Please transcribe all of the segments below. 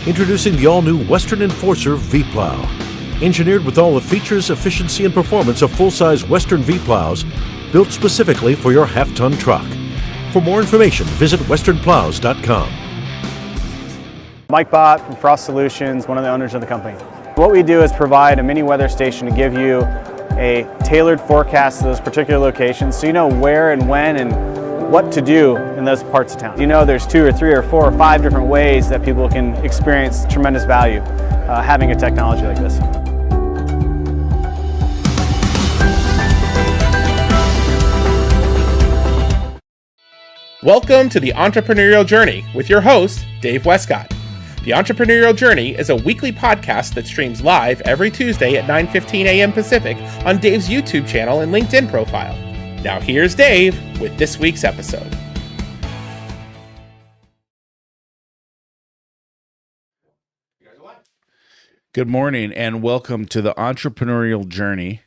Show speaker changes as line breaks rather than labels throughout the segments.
Introducing the all-new Western Enforcer V-Plow. Engineered with all the features, efficiency, and performance of full-size Western V-Plows, built specifically for your half-ton truck. For more information, visit westernplows.com.
Mike Bott from Frost Solutions, one of the owners of the company. What we do is provide a mini weather station to give you a tailored forecast to those particular locations so you know where and when and what to do in those parts of town. You know there's 2 or 3 or 4 or 5 different ways that people can experience tremendous value having a technology like this.
Welcome to the Entrepreneurial Journey with your host, Dave Westcott. The Entrepreneurial Journey is a weekly podcast that streams live every Tuesday at 9:15 a.m. Pacific on Dave's YouTube channel and LinkedIn profile. Now here's Dave with this week's episode.
Good morning and welcome to the Entrepreneurial Journey.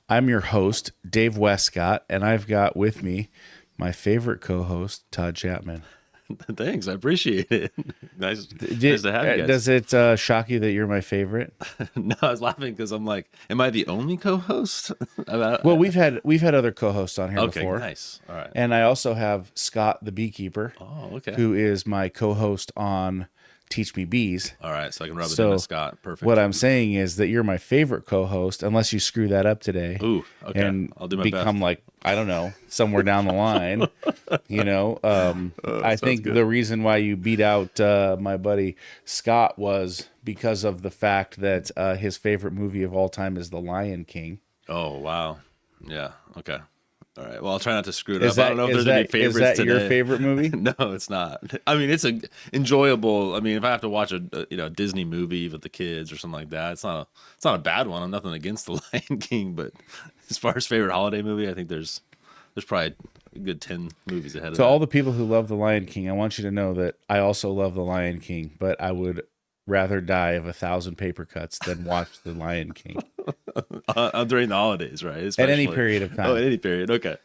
I'm your host, Dave Westcott, and I've got with me my favorite co-host, Todd Chapman.
Thanks, I appreciate it. Nice to have you guys.
Does it shock you that you're my favorite?
No, I was laughing because I'm like, am I the only co-host?
Well, we've had other co-hosts on here before.
Okay, nice. All right.
And I also have Scott the beekeeper, who is my co-host on Teach Me Bees.
All right, so I can rub it in with Scott. Perfect.
What I'm saying is that you're my favorite co-host, unless you screw that up today.
Ooh, okay.
And
I'll do my
become
best.
like, I don't know, somewhere down the line. I think
good.
the reason why you beat out my buddy Scott was because of the fact that his favorite movie of all time is The Lion King.
Oh, wow. Yeah, okay. All right. Well, I'll try not to screw it up.
That,
I don't know if there's any favorites
today. Is that
today.
your favorite movie?
No, it's not. I mean, it's a enjoyable. I mean, if I have to watch a Disney movie with the kids or something like that, it's not a bad one. I'm nothing against The Lion King, but as far as favorite holiday movie, I think there's probably a good 10 movies ahead of that.
To all the people who love The Lion King, I want you to know that I also love The Lion King, but I would rather die of 1,000 paper cuts than watch The Lion King.
During the holidays, right?
At any period of time.
Oh, at any period. Okay.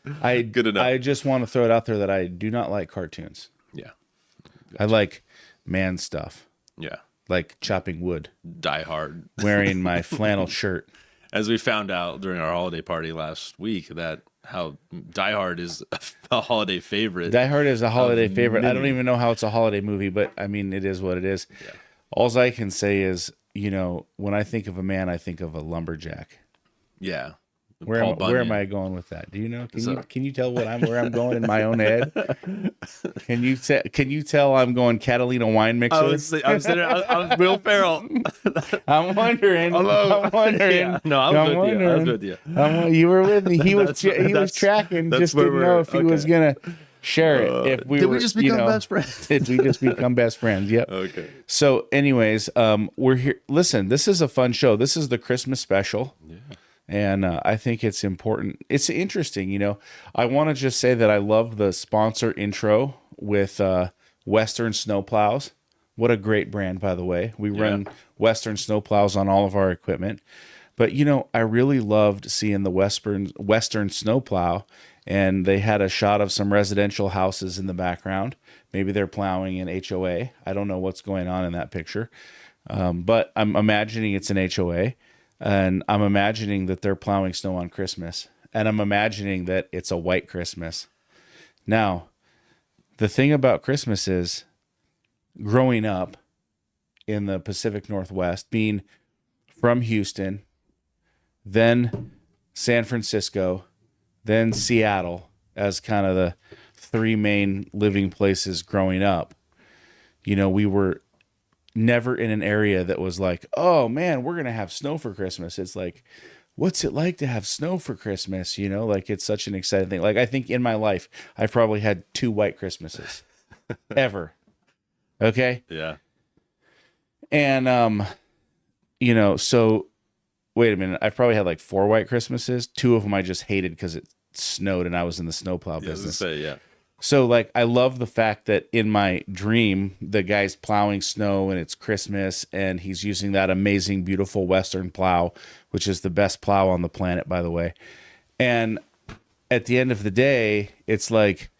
Good enough.
I just want to throw it out there that I do not like cartoons.
Yeah.
I like man stuff.
Yeah.
Like chopping wood.
Die Hard.
Wearing my flannel shirt.
As we found out during our holiday party last week, that how Die Hard is a holiday favorite.
Die Hard is a holiday favorite. I don't even know how it's a holiday movie, but I mean, it is what it is.
Yeah.
All I can say is, when I think of a man, I think of a lumberjack.
Yeah.
Where am I going with that? Do you know? Can you tell where I'm going in my own head? Can you tell I'm going Catalina wine mixer?
I was Will Ferrell.
I'm wondering.
Hello.
I'm wondering.
Yeah. No, I was with you.
You were with me. He was tracking. Just didn't know if he was gonna share it. If
did we just become best friends?
Did we just become best friends? Yep.
Okay.
So, anyways, we're here. Listen, this is a fun show. This is the Christmas special.
Yeah.
And I think it's important. It's interesting, I want to just say that I love the sponsor intro with Western Snowplows. What a great brand, by the way. We run Western Snowplows on all of our equipment. But, I really loved seeing the Western Snowplow, and they had a shot of some residential houses in the background. Maybe they're plowing an HOA. I don't know what's going on in that picture. But I'm imagining it's an HOA. And I'm imagining that they're plowing snow on Christmas. And I'm imagining that it's a white Christmas. Now, the thing about Christmas is, growing up in the Pacific Northwest, being from Houston, then San Francisco, then Seattle, as kind of the 3 main living places growing up, we were never in an area that was like, oh man, we're going to have snow for Christmas. It's like, what's it like to have snow for Christmas? Like it's such an exciting thing. Like I think in my life, I've probably had 2 white Christmases ever. Okay.
Yeah.
And, so wait a minute. I've probably had like 4 white Christmases. 2 of them I just hated because it snowed and I was in the snowplow business.
Yeah.
So, I love the fact that in my dream, the guy's plowing snow and it's Christmas and he's using that amazing, beautiful Western plow, which is the best plow on the planet, by the way. And at the end of the day, it's like,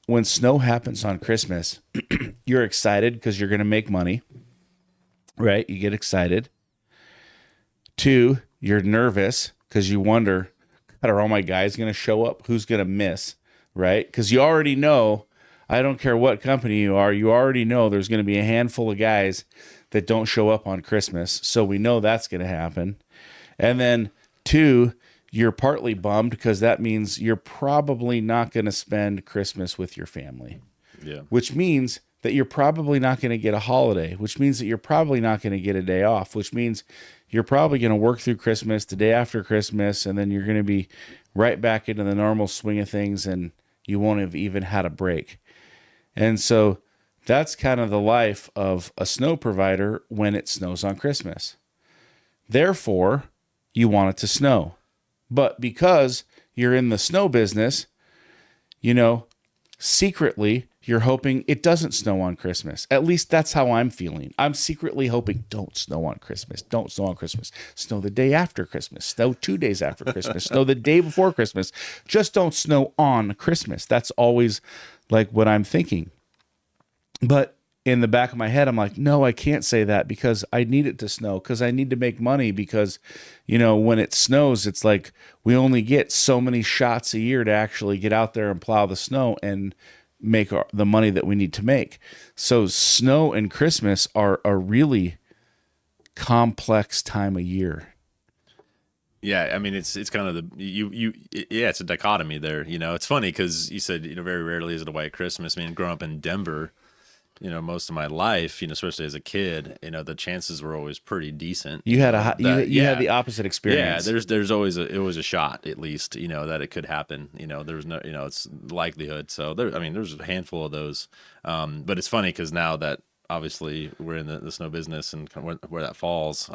when snow happens on Christmas, you're excited because you're going to make money, right? You get excited. 2, you're nervous because you wonder, God, are all my guys going to show up? Who's going to miss, right? Because you already know, I don't care what company you already know there's going to be a handful of guys that don't show up on Christmas. So we know that's going to happen. And then 2, you're partly bummed because that means you're probably not going to spend Christmas with your family.
Yeah.
Which means that you're probably not going to get a holiday, which means that you're probably not going to get a day off, which means you're probably going to work through Christmas, the day after Christmas, and then you're going to be right back into the normal swing of things, and you won't have even had a break. And so that's kind of the life of a snow provider when it snows on Christmas. Therefore, you want it to snow. But because you're in the snow business, secretly, you're hoping it doesn't snow on Christmas. At least that's how I'm feeling. I'm secretly hoping, don't snow on Christmas. Don't snow on Christmas. Snow the day after Christmas. Snow 2 days after Christmas. Snow the day before Christmas. Just don't snow on Christmas. That's always like what I'm thinking. But in the back of my head, I'm like, no, I can't say that because I need it to snow, because I need to make money, because, when it snows, it's like we only get so many shots a year to actually get out there and plow the snow and make the money that we need to make. So snow and Christmas are a really complex time of year.
Yeah, I mean, it's kind of it's a dichotomy there. It's funny because you said, very rarely is it a white Christmas. I mean, growing up in Denver, most of my life, especially as a kid, the chances were always pretty decent.
You had had the opposite experience.
Yeah, there's always a shot at least, that it could happen. There's no, it's likelihood. So there's a handful of those. But it's funny because now that obviously we're in the snow business and kind of where that falls,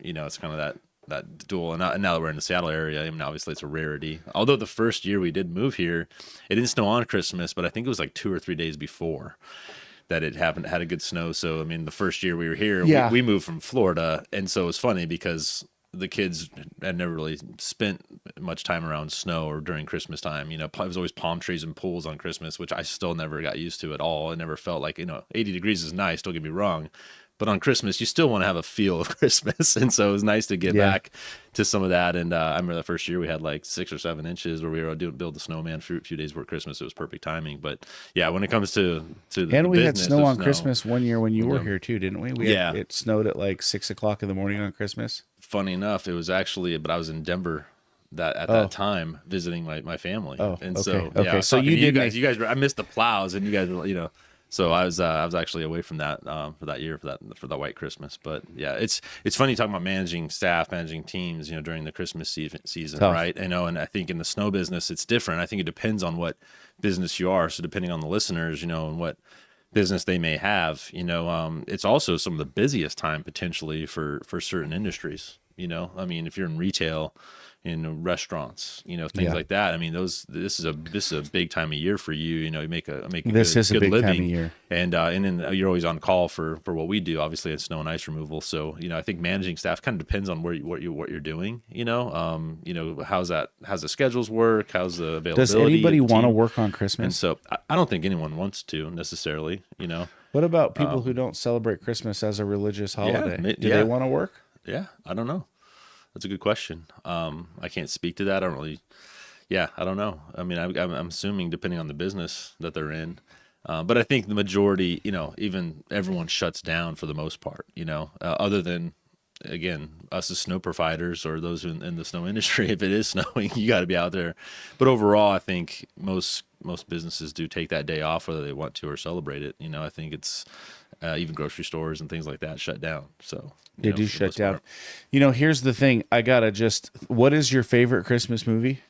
it's kind of that dual. And now that we're in the Seattle area, I mean, obviously it's a rarity. Although the first year we did move here, it didn't snow on Christmas, but I think it was like 2 or 3 days before that it had a good snow. So, I mean, the first year we were here, we moved from Florida. And so it was funny because the kids had never really spent much time around snow or during Christmas time. It was always palm trees and pools on Christmas, which I still never got used to at all. I never felt like, 80 degrees is nice, don't get me wrong. But on Christmas, you still want to have a feel of Christmas. And so it was nice to get back to some of that. And I remember the first year we had like 6 or 7 inches where we were build the snowman for a few days before Christmas. It was perfect timing. But yeah, when it comes to
and we had snow on Christmas one year when you were here too, didn't we? It snowed at like 6 o'clock in the morning on Christmas.
Funny enough, it was actually, but I was in Denver that time visiting my family.
Oh,
and
okay.
so
So you
guys I missed the plows and you guys were, so I was actually away from that for that year for that white Christmas. But yeah, it's funny talking about managing staff, managing teams, during the Christmas season,
Tough.
right? And I think in the snow business it's different. I think it depends on what business you are. So depending on the listeners, and what business they may have, it's also some of the busiest time potentially for certain industries. I mean, if you're in retail, in restaurants, things like that. I mean, this is a big time of year for you. You make a
big
living,
time of year,
and then you're always on call for what we do. Obviously, it's snow and ice removal. So I think managing staff kind of depends on what you're doing. How's the schedules work? How's the availability?
Does anybody want to work on Christmas?
And so I don't think anyone wants to necessarily.
What about people who don't celebrate Christmas as a religious holiday? Do they want to work?
Yeah, I don't know. That's a good question. I can't speak to that. I don't know. I mean, I'm assuming depending on the business that they're in. But I think the majority, even everyone shuts down for the most part, other than, again, us as snow providers or those in the snow industry. If it is snowing, you got to be out there. But overall, I think most businesses do take that day off whether they want to or celebrate it. I think it's even grocery stores and things like that shut down. So
they do shut down. Here's the thing. What is your favorite Christmas movie?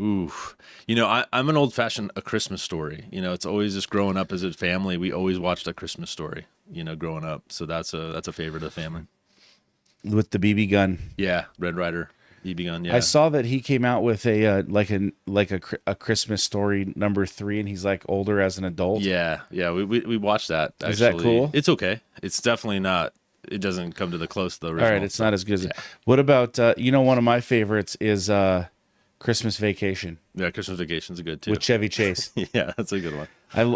Ooh, I'm an old fashioned A Christmas Story. It's always just growing up as a family. We always watched A Christmas Story, growing up. So that's a favorite of the family.
With the BB gun.
Yeah. Red Ryder. BB gun. Yeah.
I saw that he came out with a Christmas Story #3, and he's like older as an adult.
Yeah. Yeah. We watched that. Actually.
Is that cool?
It's okay. It's definitely not. It doesn't come to the close to the original.
All right. It's not as good as it. What about, one of my favorites is Christmas Vacation
Yeah, Christmas Vacation's good too.
with Chevy Chase.
Yeah, that's a good one.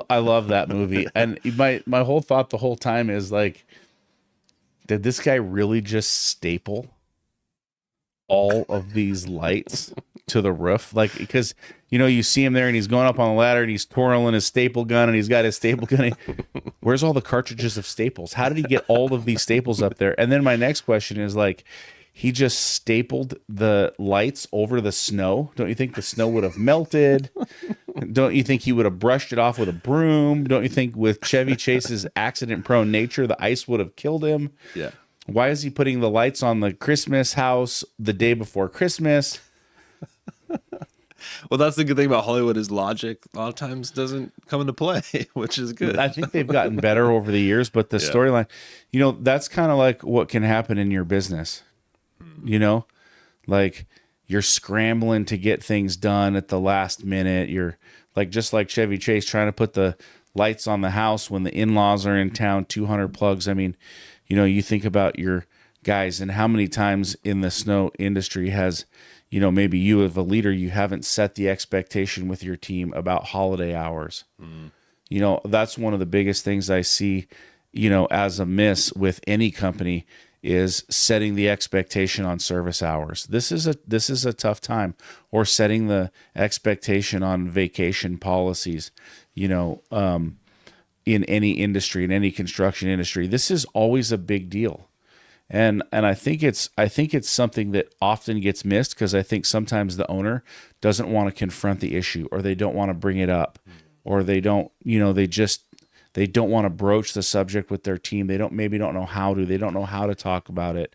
I love that movie. And my whole thought the whole time is like, did this guy really just staple all of these lights to the roof? Like, because, you know, you see him there and he's going up on the ladder and he's twirling his staple gun and he's got his staple gun. Where's all the cartridges of staples? How did he get all of these staples up there? And then my next question is like, he just stapled the lights over the snow. Don't you think the snow would have melted? Don't you think he would have brushed it off with a broom? Don't you think with Chevy Chase's accident-prone nature, the ice would have killed him?
Yeah.
Why is he putting the lights on the Christmas house the day before Christmas?
Well, that's the good thing about Hollywood is logic a lot of times doesn't come into play, which is good.
I think they've gotten better over the years, but the storyline, you know, that's kind of like what can happen in your business. You know, like you're scrambling to get things done at the last minute. You're like, just like Chevy Chase trying to put the lights on the house when the in-laws are in town, 200 plugs. I mean, you know, you think about your guys and how many times in the snow industry has, you know, maybe you as a leader, you haven't set the expectation with your team about holiday hours. You know, that's one of the biggest things I see, you know, as a miss with any company is setting the expectation on service hours. This is a tough time, or setting the expectation on vacation policies, you know, in any industry, in any construction industry. This is always a big deal. And I think it's something that often gets missed, because I think sometimes the owner doesn't want to confront the issue, or they don't want to bring it up, or they don't, you know, they don't want to broach the subject with their team. They don't know how to. They don't know how to talk about it.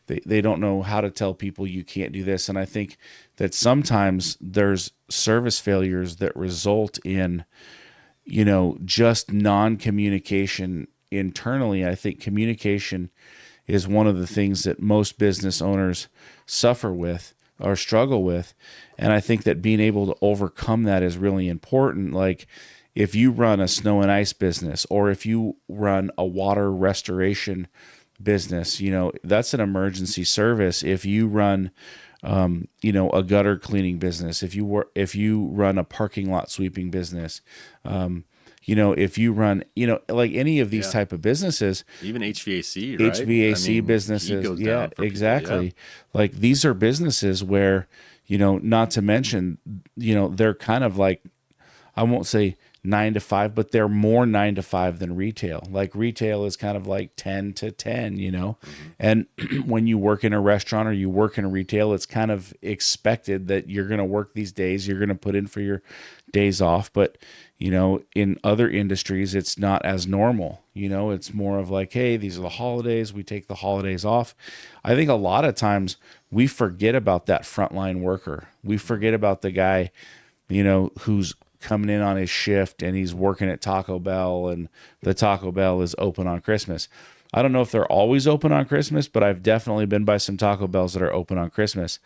They don't know how to tell people you can't do this. And I think that sometimes there's service failures that result in, you know, just non-communication internally. I think communication is one of the things that most business owners suffer with or struggle with. And I think that being able to overcome that is really important. Like, if you run a snow and ice business, or if you run a water restoration business, you know, that's an emergency service. If you run, you know, a gutter cleaning business, if you run a parking lot sweeping business, you know, if you run, you know, like any of these type of businesses,
even HVAC, right?
HVAC businesses. Yeah, exactly. Yeah. Like, these are businesses where, you know, not to mention, you know, they're kind of like, I won't say 9 to 5, but they're more 9 to 5 than retail. Like, retail is kind of like 10 to 10, you know? And when you work in a restaurant or you work in a retail, it's kind of expected that you're going to work these days, you're going to put in for your days off. But, you know, in other industries, it's not as normal. You know, it's more of like, hey, these are the holidays, we take the holidays off. I think a lot of times we forget about that frontline worker. We forget about the guy, you know, who's coming in on his shift and he's working at Taco Bell, and the Taco Bell is open on Christmas. I don't know if they're always open on Christmas, but I've definitely been by some Taco Bells that are open on Christmas.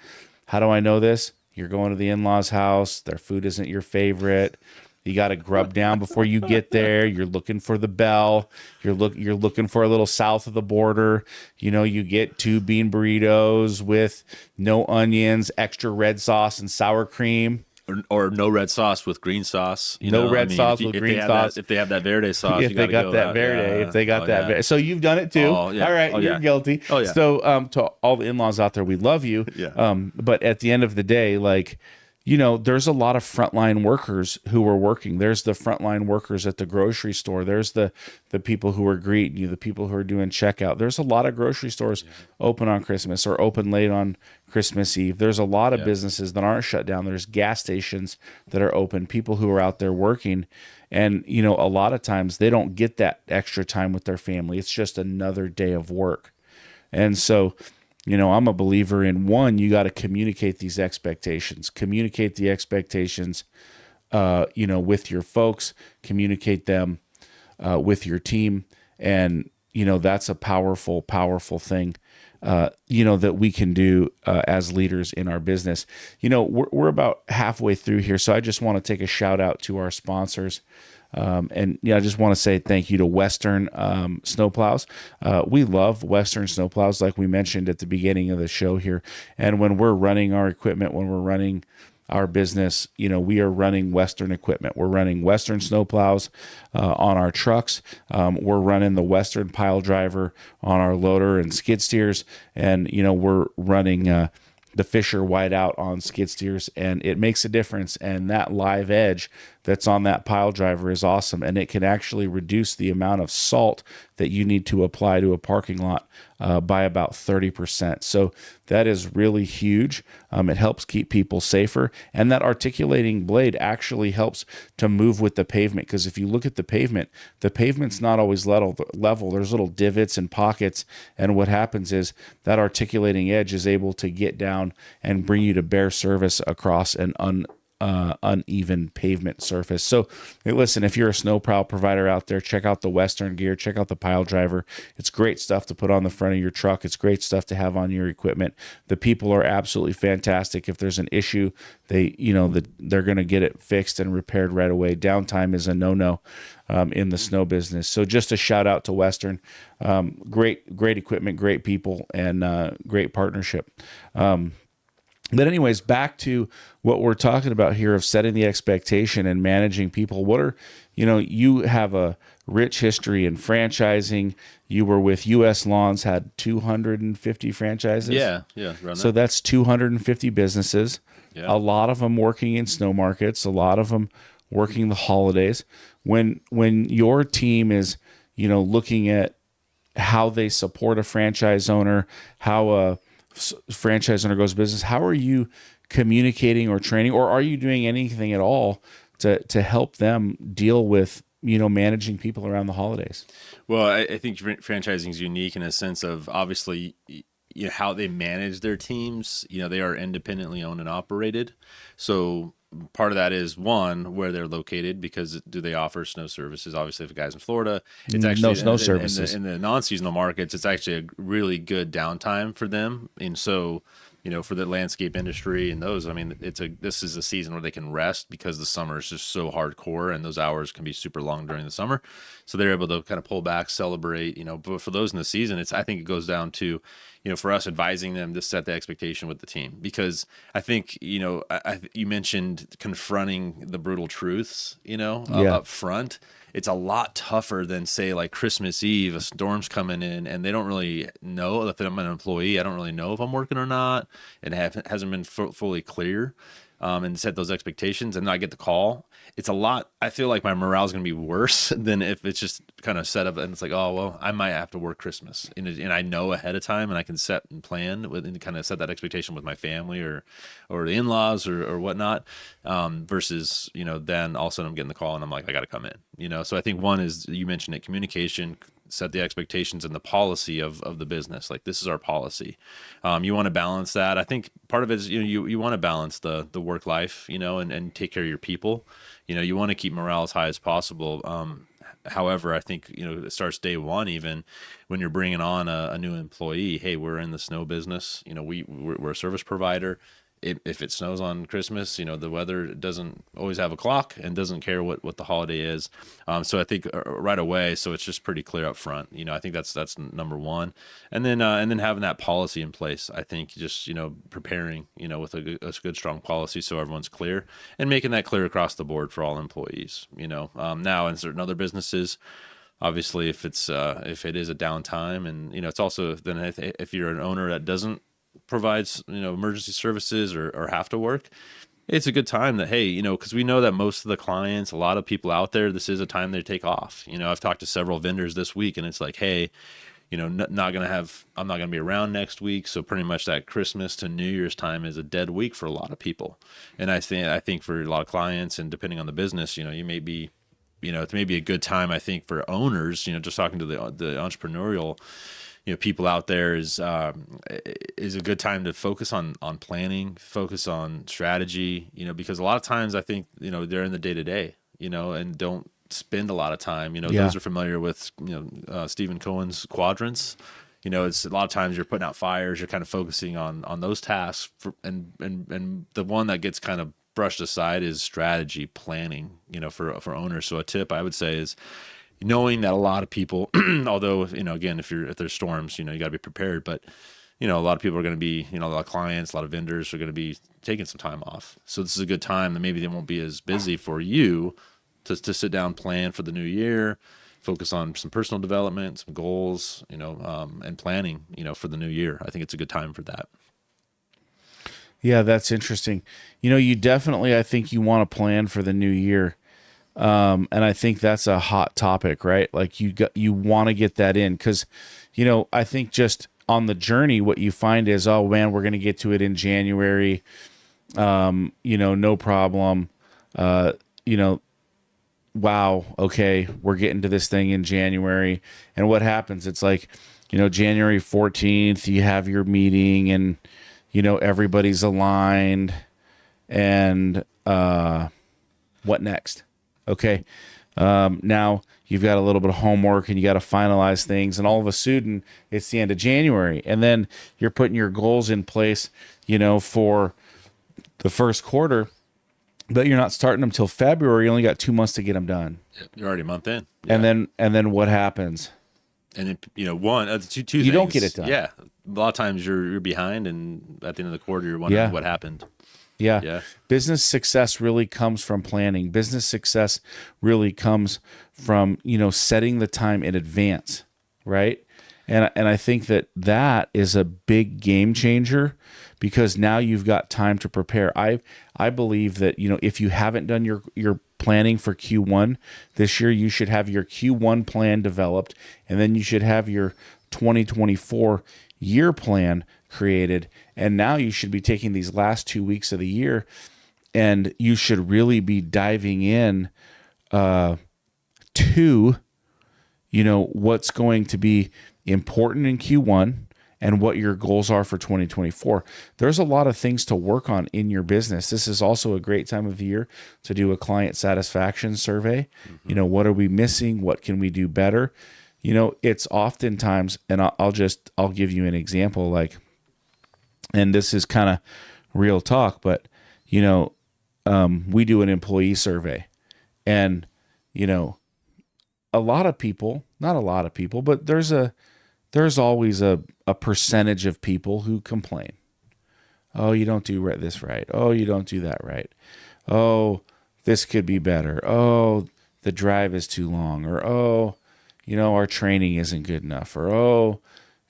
How do I know this? You're going to the in-laws' house. Their food isn't your favorite. You got to grub down before you get there. You're looking for the bell. You're looking for a little south of the border. You know, you get 2 bean burritos with no onions, extra red sauce and sour cream.
Or no red sauce with green sauce.
Sauce with green sauce.
If they have that verde sauce,
if they got that verde, if they got that verde. So you've done it too.
Oh, yeah.
All right, you're guilty.
Oh, yeah.
So to all the in-laws out there, we love you.
Yeah.
But at the end of the day, like, you know, there's a lot of frontline workers who are working. There's the frontline workers at the grocery store. There's the people who are greeting you, the people who are doing checkout. There's a lot of grocery stores open on Christmas or open late on Christmas Eve. There's a lot of businesses that aren't shut down. There's gas stations that are open, people who are out there working. And, you know, a lot of times they don't get that extra time with their family. It's just another day of work. And so, you know, I'm a believer in, one, you got to communicate these expectations. Communicate the expectations, you know, with your folks. Communicate them with your team. And, you know, that's a powerful, powerful thing. that we can do as leaders in our business. We're about halfway through here, so I just want to take a shout out to our sponsors. I just want to say thank you to Western Snowplows. We love Western Snowplows, like we mentioned at the beginning of the show here. And when we're running our equipment, when we're running our business, we are running Western equipment. We're running Western snowplows on our trucks. We're running the Western pile driver on our loader and skid steers, and we're running the Fisher Whiteout on skid steers, and it makes a difference. And that live edge that's on that pile driver is awesome, and it can actually reduce the amount of salt that you need to apply to a parking lot by about 30%. So that is really huge. It helps keep people safer, and that articulating blade actually helps to move with the pavement, because if you look at the pavement's not always level. There's little divots and pockets, and what happens is that articulating edge is able to get down and bring you to bare service across an uneven pavement surface. So, hey, listen, if you're a snowplow provider out there, check out the Western gear, check out the pile driver. It's great stuff to put on the front of your truck. It's great stuff to have on your equipment. The people are absolutely fantastic. If there's an issue, they're going to get it fixed and repaired right away. Downtime is a no-no in the snow business. So just a shout out to Western. Great equipment, great people, and great partnership. But anyways, back to what we're talking about here of setting the expectation and managing people. You have a rich history in franchising. You were with U.S. Lawns, had 250 franchises.
Yeah.
So that's 250 businesses. Yeah. A lot of them working in snow markets. A lot of them working the holidays. When your team is, looking at how they support a franchise owner, how a franchise owner goes business, how are you communicating or training, or are you doing anything at all to help them deal with managing people around the holidays?
Well, I think franchising is unique in a sense of, obviously, how they manage their teams. They are independently owned and operated, so part of that is, one, where they're located, because do they offer snow services? Obviously, if a guy's in Florida, it's actually
no snow services.
In the non-seasonal markets, it's actually a really good downtime for them. And so, for the landscape industry and those, this is a season where they can rest, because the summer is just so hardcore and those hours can be super long during the summer. So they're able to kind of pull back, celebrate, but for those in the season, I think it goes down to, for us advising them to set the expectation with the team, because I think, you mentioned confronting the brutal truths, up front. It's a lot tougher than, say, like Christmas Eve, a storm's coming in and they don't really know if I'm an employee. I don't really know if I'm working or not. It hasn't been fully clear. And set those expectations, and I get the call. It's a lot. I feel like my morale is going to be worse than if it's just kind of set up and it's like, oh, well, I might have to work Christmas, and I know ahead of time, and I can set and plan and kind of set that expectation with my family or the in-laws or whatnot. Versus, then all of a sudden I'm getting the call and I'm like, I got to come in. So I think one is, you mentioned it, communication. Set the expectations and the policy of the business. Like, this is our policy. You want to balance that. I think part of it is, you want to balance the work life, and take care of your people. You want to keep morale as high as possible. However, I think, it starts day one, even when you're bringing on a new employee. Hey, we're in the snow business. We're a service provider. If it snows on Christmas, the weather doesn't always have a clock and doesn't care what the holiday is. So I think right away, so it's just pretty clear up front. I think that's number one. And then having that policy in place, I think just, preparing, with a good, strong policy so everyone's clear, and making that clear across the board for all employees. Now in certain other businesses, obviously if it is a downtime, and, it's also then if you're an owner that doesn't provides emergency services or have to work, it's a good time that, hey, because we know that most of the clients, a lot of people out there, this is a time they take off. I've talked to several vendors this week, and it's like, hey, I'm not gonna be around next week, so pretty much that Christmas to New Year's time is a dead week for a lot of people. And I think for a lot of clients, and depending on the business, you may be, it may be a good time, I think, for owners, just talking to the entrepreneurial people out there, is a good time to focus on planning, focus on strategy, because a lot of times I think, they're in the day to day, and don't spend a lot of time, those are familiar with, Stephen Cohen's quadrants, it's a lot of times you're putting out fires, you're kind of focusing on those tasks, and the one that gets kind of brushed aside is strategy planning, for owners. So a tip I would say is knowing that a lot of people, although, again, if there's storms, you got to be prepared, but a lot of people are going to be, a lot of clients, a lot of vendors are going to be taking some time off. So this is a good time that maybe they won't be as busy for you to sit down, plan for the new year, focus on some personal development, some goals, and planning, for the new year. I think it's a good time for that.
Yeah, that's interesting. You definitely, I think you want to plan for the new year. And I think that's a hot topic, right? Like you want to get that in because, I think just on the journey, what you find is, oh man, we're going to get to it in January. No problem. Wow. Okay. We're getting to this thing in January. And what happens? It's like, January 14th, you have your meeting and, everybody's aligned and, what next? Okay. Now you've got a little bit of homework and you got to finalize things, and all of a sudden it's the end of January, and then you're putting your goals in place, for the first quarter, but you're not starting them till February. You only got 2 months to get them done.
You're already a month in. Yeah.
And then what happens?
And then, two
you
things.
Don't get it done.
Yeah. A lot of times you're behind, and at the end of the quarter, you're wondering what happened.
Yeah. Business success really comes from planning. Business success really comes from, setting the time in advance, right? And I think that is a big game changer because now you've got time to prepare. I believe that, if you haven't done your planning for Q1 this year, you should have your Q1 plan developed, and then you should have your 2024 year plan created. And now you should be taking these last 2 weeks of the year, and you should really be diving in to, what's going to be important in Q1 and what your goals are for 2024. There's a lot of things to work on in your business. This is also a great time of year to do a client satisfaction survey. Mm-hmm. What are we missing? What can we do better? It's oftentimes, and I'll give you an example, like, and this is kind of real talk, but, we do an employee survey, and, a lot of people, not a lot of people, but there's always a percentage of people who complain. Oh, you don't do this right. Oh, you don't do that right. Oh, this could be better. Oh, the drive is too long. Or, oh, our training isn't good enough. Or,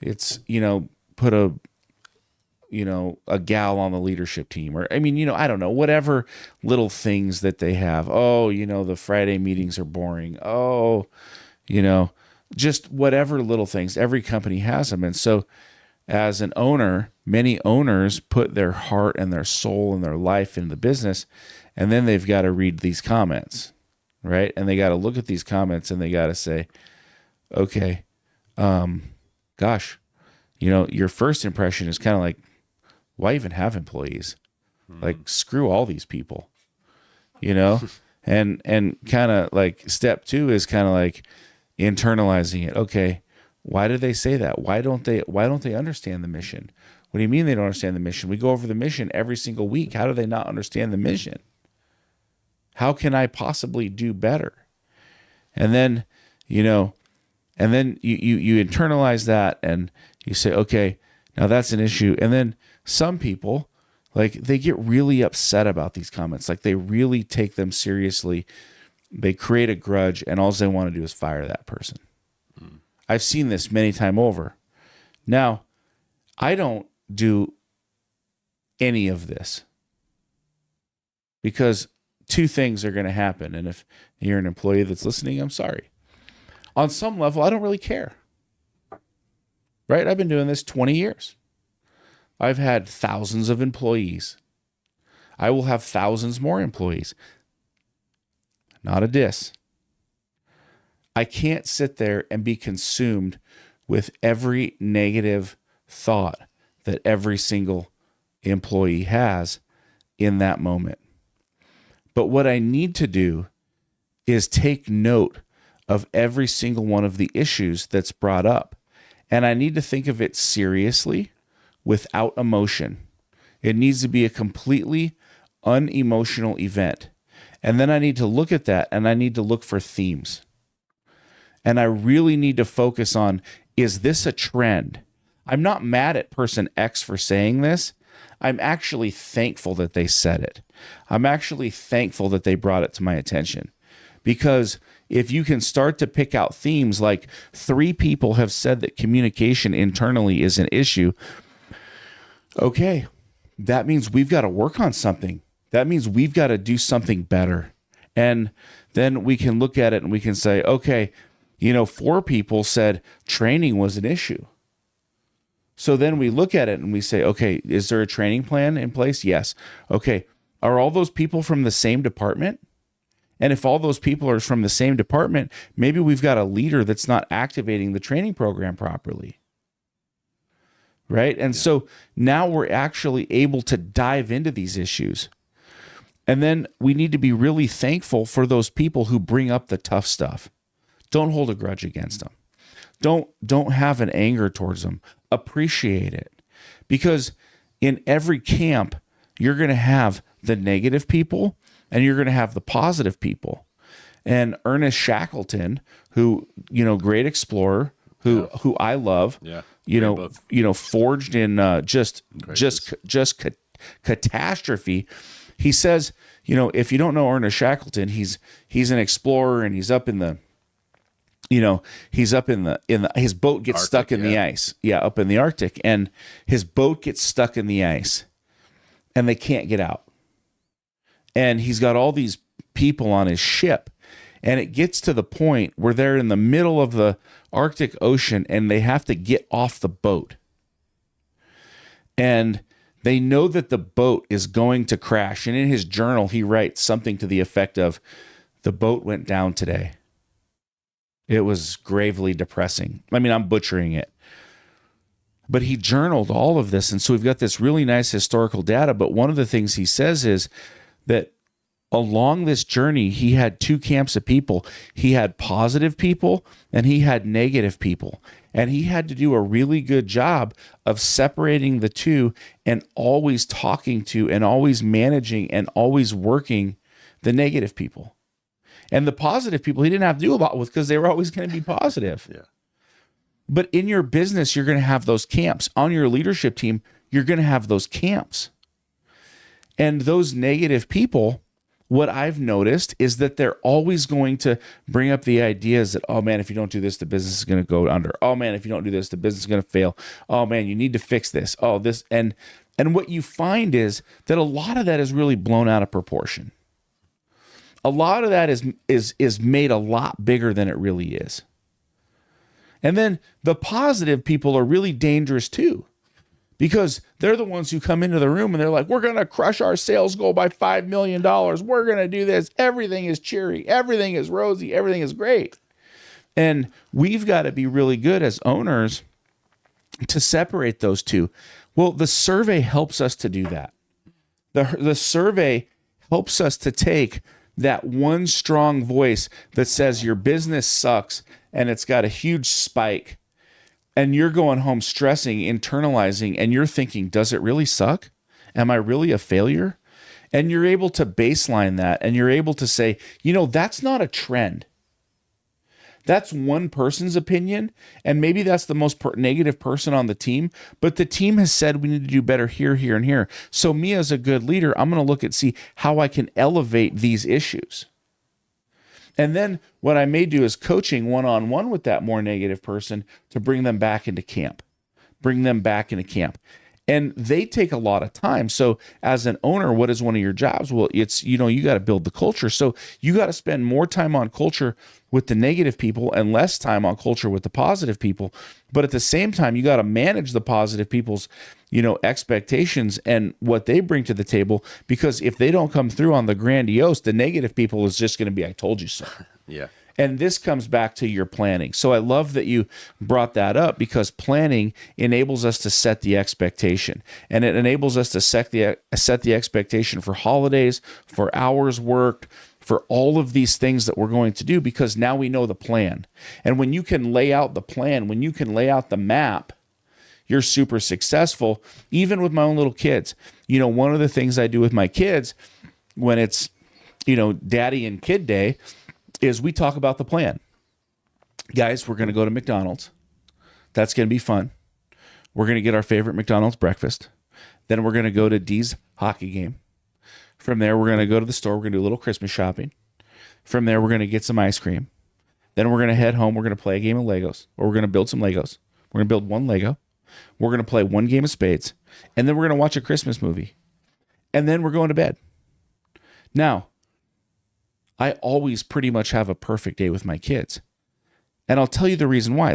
it's, put a gal on the leadership team. Or, I don't know, whatever little things that they have. Oh, the Friday meetings are boring. Oh, just whatever little things. Every company has them. And so as an owner, many owners put their heart and their soul and their life in the business, and then they've got to read these comments, right? And they got to look at these comments and they got to say, okay, gosh, your first impression is kind of like, why even have employees? Like, screw all these people, and kind of like step two is kind of like internalizing it. Okay, why do they say that? Why don't they understand the mission? What do you mean they don't understand the mission? We go over the mission every single week. How do they not understand the mission? How can I possibly do better? And then, you internalize that and you say, okay, now that's an issue. And then some people, like, they get really upset about these comments. Like, they really take them seriously. They create a grudge, and all they want to do is fire that person. I've seen this many times over. Now, I don't do any of this because two things are going to happen. And if you're an employee that's listening, I'm sorry. On some level, I don't really care. Right? I've been doing this 20 years. I've had thousands of employees. I will have thousands more employees. Not a diss. I can't sit there and be consumed with every negative thought that every single employee has in that moment. But what I need to do is take note of every single one of the issues that's brought up and I need to think of it seriously without emotion. It needs to be a completely unemotional event. And then I need to look at that, and I need to look for themes. And I really need to focus on, is this a trend? I'm not mad at person X for saying this. I'm actually thankful that they said it. I'm actually thankful that they brought it to my attention. Because if you can start to pick out themes, like 3 people have said that communication internally is an issue, okay, that means we've got to work on something. That means we've got to do something better. And then we can look at it and we can say, okay, 4 people said training was an issue. So then we look at it and we say, okay, is there a training plan in place? Yes. Okay, are all those people from the same department? And if all those people are from the same department, maybe we've got a leader that's not activating the training program properly. Right? And so now we're actually able to dive into these issues. And then we need to be really thankful for those people who bring up the tough stuff. Don't hold a grudge against them. Don't have an anger towards them. Appreciate it. Because in every camp, you're going to have the negative people and you're going to have the positive people. And Ernest Shackleton, who, great explorer, who I love, forged in just catastrophe. He says, if you don't know Ernest Shackleton, he's an explorer, and he's up in the, his boat gets Arctic, stuck in the ice. Yeah, up in the Arctic, and his boat gets stuck in the ice, and they can't get out. And he's got all these people on his ship, and it gets to the point where they're in the middle of the Arctic Ocean, and they have to get off the boat. And they know that the boat is going to crash. And in his journal, he writes something to the effect of, the boat went down today. It was gravely depressing. I mean, I'm butchering it. But he journaled all of this. And so we've got this really nice historical data. But one of the things he says is that along this journey, he had 2 camps of people. He had positive people and he had negative people. And he had to do a really good job of separating the two and always talking to and always managing and always working the negative people. And the positive people he didn't have to do a lot with because they were always going to be positive.
Yeah.
But in your business, you're going to have those camps. On your leadership team, you're going to have those camps. And those negative people, what I've noticed is that they're always going to bring up the ideas that, oh man, if you don't do this, the business is going to go under. Oh man, if you don't do this, the business is going to fail. Oh man, you need to fix this. Oh, this. And what you find is that a lot of that is really blown out of proportion. A lot of that is made a lot bigger than it really is. And then the positive people are really dangerous too, because they're the ones who come into the room and they're like, we're going to crush our sales goal by $5 million. We're going to do this. Everything is cheery. Everything is rosy. Everything is great. And we've got to be really good as owners to separate those two. Well, the survey helps us to do that. The survey helps us to take that one strong voice that says your business sucks and it's got a huge spike, and you're going home stressing, internalizing, and you're thinking, does it really suck? Am I really a failure? And you're able to baseline that, and you're able to say, that's not a trend. That's one person's opinion, and maybe that's the most negative person on the team, but the team has said we need to do better here, here, and here. So me as a good leader, I'm going to look at see how I can elevate these issues. And then what I may do is coaching one-on-one with that more negative person to bring them back into camp. And they take a lot of time. So as an owner, what is one of your jobs? Well, it's, you got to build the culture. So you got to spend more time on culture with the negative people and less time on culture with the positive people. But at the same time, you got to manage the positive people's, expectations and what they bring to the table. Because if they don't come through on the grandiose, the negative people is just going to be, I told you so.
Yeah.
And this comes back to your planning. So I love that you brought that up, because planning enables us to set the expectation. And it enables us to set the expectation for holidays, for hours worked, for all of these things that we're going to do, because now we know the plan. And when you can lay out the plan, when you can lay out the map, you're super successful. Even with my own little kids, one of the things I do with my kids when it's, daddy and kid day is we talk about the plan. Guys, we're going to go to McDonald's. That's going to be fun. We're going to get our favorite McDonald's breakfast. Then we're going to go to Dee's hockey game. From there, we're going to go to the store. We're going to do a little Christmas shopping. From there, we're going to get some ice cream. Then we're going to head home. We're going to play a game of Legos, or we're going to build some Legos. We're going to build one Lego. We're going to play one game of spades. And then we're going to watch a Christmas movie. And then we're going to bed. Now, I always pretty much have a perfect day with my kids. And I'll tell you the reason why.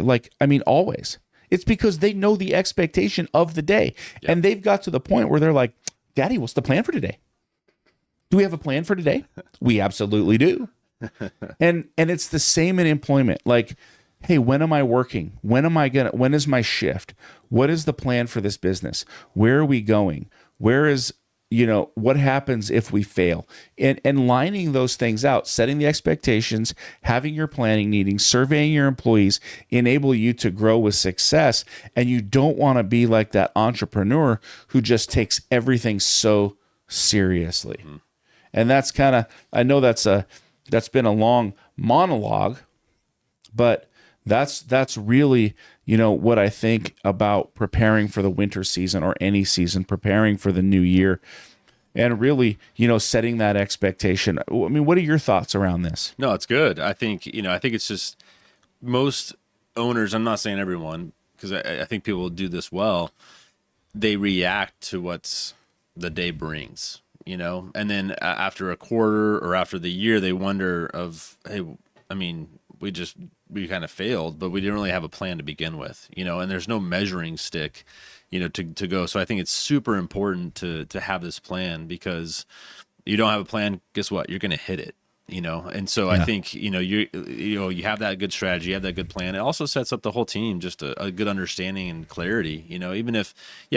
Always. It's because they know the expectation of the day. Yep. And they've got to the point where they're like, Daddy, what's the plan for today? Do we have a plan for today? We absolutely do. And it's the same in employment. Like, hey, when am I working? When is my shift? What is the plan for this business? Where are we going? What happens if we fail? And lining those things out, setting the expectations, having your planning meetings, surveying your employees, enable you to grow with success. And you don't want to be like that entrepreneur who just takes everything so seriously. Mm-hmm. And that's I know that's been a long monologue, but that's really, what I think about preparing for the winter season or any season, preparing for the new year, and really, setting that expectation. I mean, what are your thoughts around this?
No, it's good. I think it's just most owners, I'm not saying everyone, because I think people do this well, they react to what's the day brings, and then after a quarter or after the year, they wonder we kind of failed, but we didn't really have a plan to begin with, and there's no measuring stick, to go. So I think it's super important to have this plan, because you don't have a plan, guess what? You're going to hit it, And so I think, you have that good strategy, you have that good plan. It also sets up the whole team, just a good understanding and clarity, even if,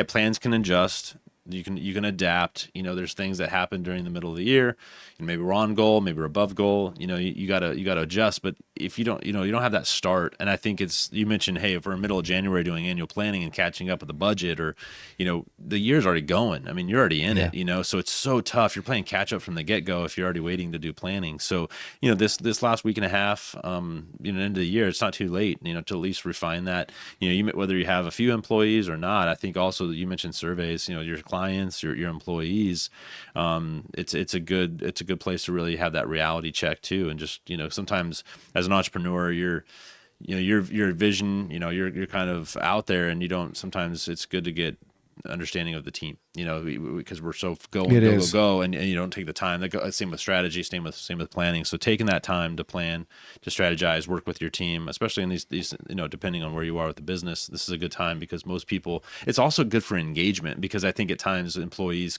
plans can adjust. You can adapt. There's things that happen during the middle of the year, and maybe we're on goal, maybe we're above goal. You gotta adjust. But if you don't have that start, and I think you mentioned, hey, if we're in the middle of January doing annual planning and catching up with the budget, or the year's already going. I mean, you're already in it. So it's so tough. You're playing catch up from the get go if you're already waiting to do planning. So this last week and a half, end of the year, it's not too late. To at least refine that. Whether you have a few employees or not. I think also that you mentioned surveys. Your clients, your employees, it's a good place to really have that reality check too. And just sometimes as an entrepreneur, your vision, you're kind of out there, and sometimes it's good to get understanding of the team, because we're so go, and you don't take the time. Same with strategy, same with planning. So taking that time to plan, to strategize, work with your team, especially in these depending on where you are with the business, this is a good time, because most people, it's also good for engagement, because I think at times employees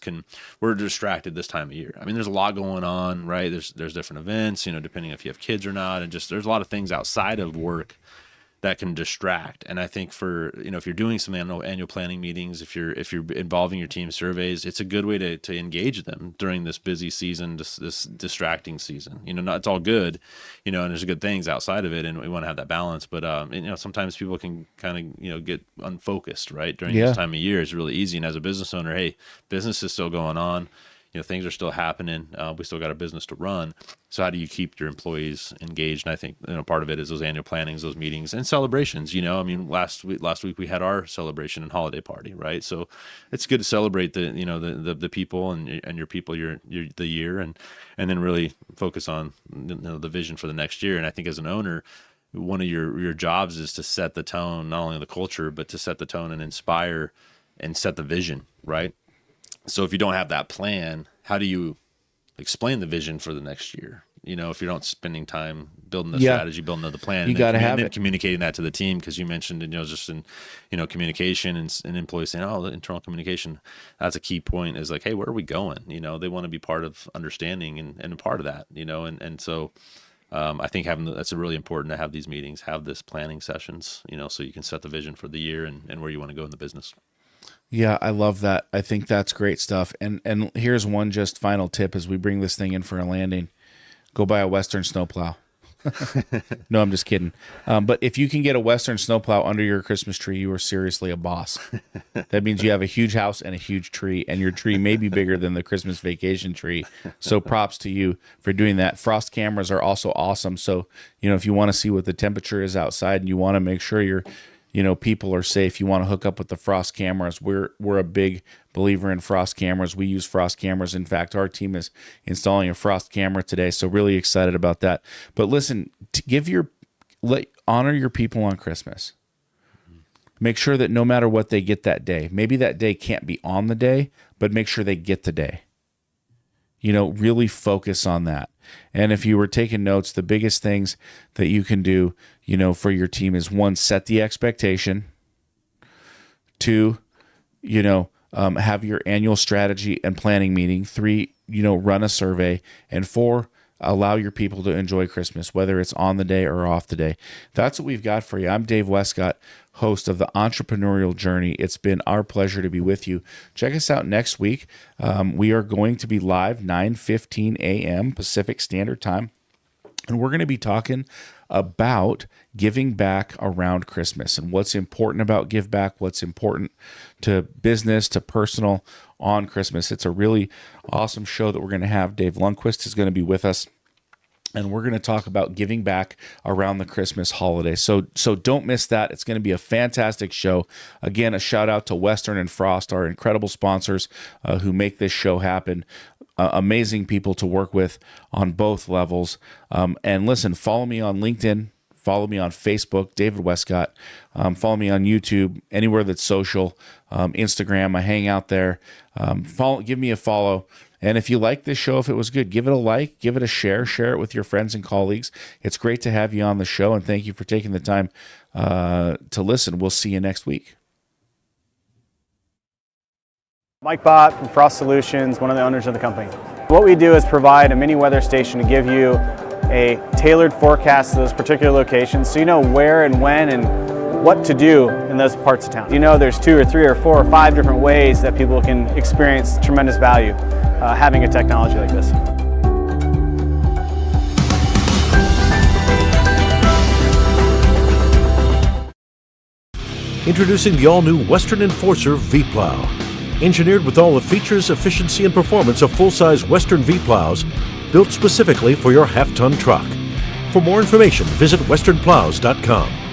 we're distracted this time of year. I mean, there's a lot going on, right? There's different events, depending if you have kids or not, and just there's a lot of things outside of work that can distract. And I think for, if you're doing some annual planning meetings, if you're involving your team surveys, it's a good way to engage them during this busy season, this distracting season. It's all good, and there's good things outside of it, and we want to have that balance. But sometimes people can kind of get unfocused, right? During this time of year, it's really easy. And as a business owner, hey, business is still going on. Things are still happening. We still got a business to run. So how do you keep your employees engaged? And I think part of it is those annual plannings, those meetings, and celebrations. Last week we had our celebration and holiday party, right? So it's good to celebrate the people and your people, the year, and then really focus on the vision for the next year. And I think as an owner, one of your jobs is to set the tone, not only the culture, but to set the tone and inspire and set the vision, right? So if you don't have that plan, how do you explain the vision for the next year? If you're not spending time building the strategy, building the plan,
you got to have it.
Communicating that to the team, because you mentioned, just in, communication and employees saying, the internal communication, that's a key point, is like, hey, where are we going? They want to be part of understanding and a part of that, and so I think that's really important to have these meetings, have this planning sessions, so you can set the vision for the year and where you want to go in the business.
Yeah, I love that. I think that's great stuff. And here's one just final tip as we bring this thing in for a landing. go buy a Western snowplow. No, I'm just kidding. But if you can get a Western snowplow under your Christmas tree, you are seriously a boss. That means you have a huge house and a huge tree, and your tree may be bigger than the Christmas vacation tree. So props to you for doing that. Frost cameras are also awesome. So, if you want to see what the temperature is outside and you want to make sure people are safe, you want to hook up with the Frost cameras. We're a big believer in Frost cameras. We use Frost cameras. In fact, our team is installing a Frost camera today, so really excited about that. But listen, honor your people on Christmas. Make sure that no matter what they get that day, maybe that day can't be on the day, but make sure they get the day. Really focus on that. And if you were taking notes, the biggest things that you can do, for your team is 1, set the expectation. 2, have your annual strategy and planning meeting. 3, run a survey. And 4, allow your people to enjoy Christmas, whether it's on the day or off the day. That's what we've got for you. I'm Dave Westcott, host of the Entrepreneurial Journey. It's been our pleasure to be with you. Check us out next week. We are going to be live 9:15 a.m. Pacific Standard Time, and we're going to be talking about giving back around Christmas and what's important about give back, what's important to business, to personal on Christmas. It's a really awesome show that we're going to have. Dave Lundquist is going to be with us, and we're going to talk about giving back around the Christmas holiday. So don't miss that. It's going to be a fantastic show. Again, a shout out to Western and Frost, our incredible sponsors who make this show happen. Amazing people to work with on both levels. And listen, follow me on LinkedIn. Follow me on Facebook, David Westcott. Follow me on YouTube, anywhere that's social. Instagram, I hang out there. Give me a follow. And if you like this show, if it was good, give it a like, give it a share it with your friends and colleagues. It's great to have you on the show, and thank you for taking the time to listen. We'll see you next week.
Mike Bott from Frost Solutions, one of the owners of the company. What we do is provide a mini weather station to give you a tailored forecast to those particular locations, so you know where and when and what to do in those parts of town. There's 2 or 3 or 4 or 5 different ways that people can experience tremendous value having a technology like this.
Introducing the all-new Western Enforcer V-Plow. Engineered with all the features, efficiency, and performance of full-size Western V-Plows, built specifically for your half-ton truck. For more information, visit westernplows.com.